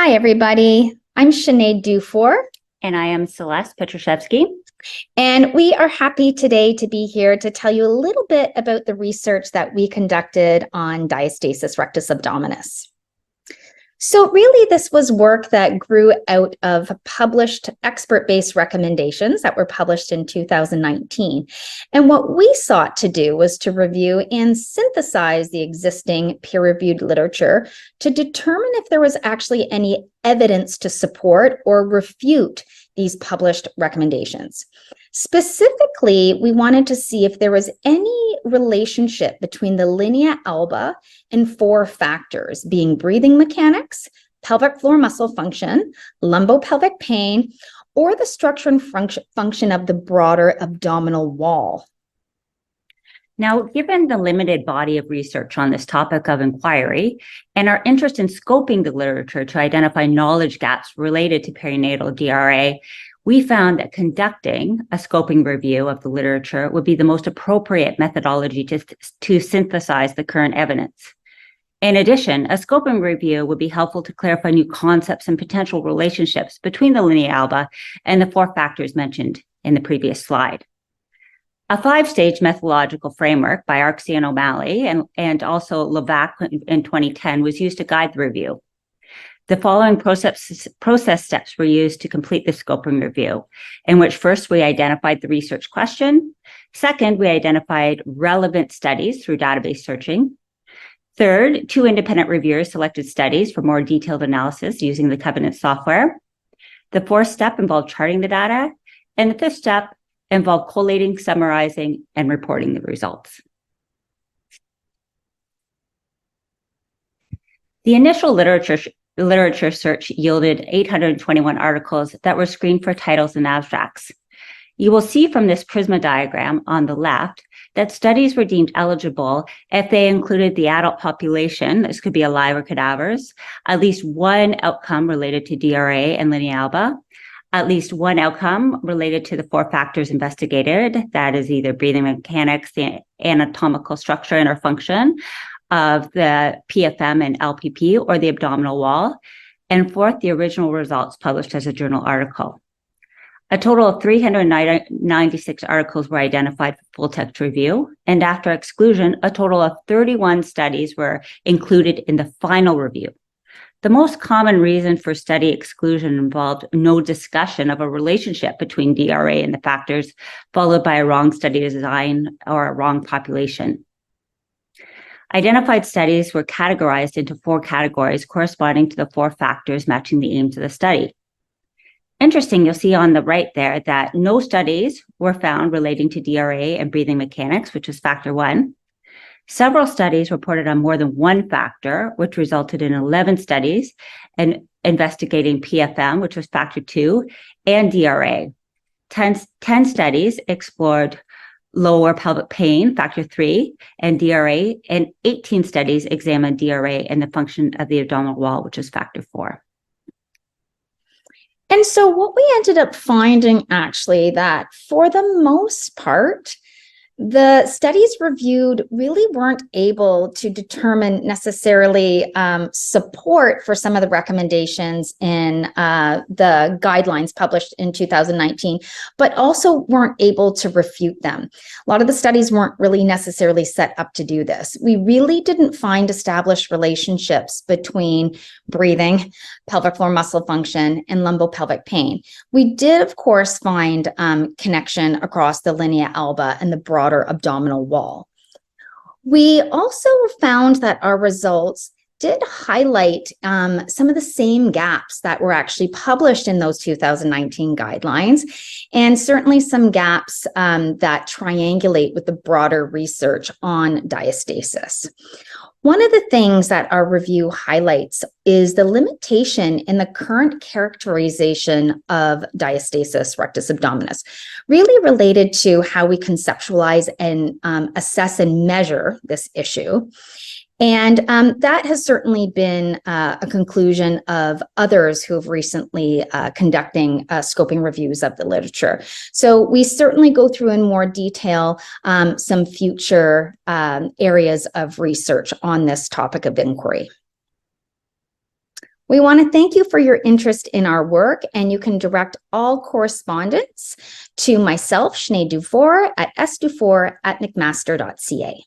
Hi, everybody. I'm Sinead Dufour, And I am Celeste Petrusevski. and we are happy today to be here to tell you a little bit about the research that we conducted on diastasis rectus abdominis. So really, this was work that grew out of published expert-based recommendations that were published in 2019. And what we sought to do was to review and synthesize the existing peer-reviewed literature to determine if there was actually any evidence to support or refute these published recommendations. Specifically, we wanted to see if there was any relationship between the linea alba and four factors, being breathing mechanics, pelvic floor muscle function, lumbopelvic pain, or the structure and function of the broader abdominal wall. Now, given the limited body of research on this topic of inquiry and our interest in scoping the literature to identify knowledge gaps related to perinatal DRA, we found that conducting a scoping review of the literature would be the most appropriate methodology to synthesize the current evidence. In addition, a scoping review would be helpful to clarify new concepts and potential relationships between the linea alba and the four factors mentioned in the previous slide. A five-stage methodological framework by Arksey and O'Malley and also Levac in 2010 was used to guide the review. The following process steps were used to complete the scoping review, in which first we identified the research question. Second, we identified relevant studies through database searching. Third, two independent reviewers selected studies for more detailed analysis using the Covenant software. The fourth step involved charting the data. And the fifth step involved collating, summarizing, and reporting the results. The initial literature search yielded 821 articles that were screened for titles and abstracts. You will see from this prisma diagram on the left that studies were deemed eligible if they included the adult population, this could be alive or cadavers, at least one outcome related to DRA and linea alba, at least one outcome related to the four factors investigated, that is either breathing mechanics, the anatomical structure and or function of the PFM and LPP or the abdominal wall, and fourth, the original results published as a journal article. A total of 396 articles were identified for full text review, and after exclusion, a total of 31 studies were included in the final review. The most common reason for study exclusion involved no discussion of a relationship between DRA and the factors, followed by a wrong study design or a wrong population. Identified studies were categorized into four categories corresponding to the four factors matching the aims of the study. Interesting, you'll see on the right there that no studies were found relating to DRA and breathing mechanics, which is factor one. Several studies reported on more than one factor, which resulted in 11 studies and investigating PFM, which was factor two, and DRA. 10 studies explored lower pelvic pain, factor three, and DRA, and 18 studies examined DRA and the function of the abdominal wall, which is factor four. And so what we ended up finding actually that for the most part, the studies reviewed really weren't able to determine necessarily support for some of the recommendations in the guidelines published in 2019, but also weren't able to refute them. A lot of the studies weren't really necessarily set up to do this. We really didn't find established relationships between breathing, pelvic floor muscle function, and lumbopelvic pain. We did, of course, find connection across the linea alba and the broader abdominal wall. We also found that our results did highlight some of the same gaps that were actually published in those 2019 guidelines, and certainly some gaps that triangulate with the broader research on diastasis. One of the things that our review highlights is the limitation in the current characterization of diastasis rectus abdominis, really related to how we conceptualize and assess and measure this issue. And that has certainly been a conclusion of others who have recently conducting scoping reviews of the literature. So we certainly go through in more detail some future areas of research on this topic of inquiry. We want to thank you for your interest in our work, and you can direct all correspondence to myself, Sinead Dufour, at sdufour@mcmaster.ca.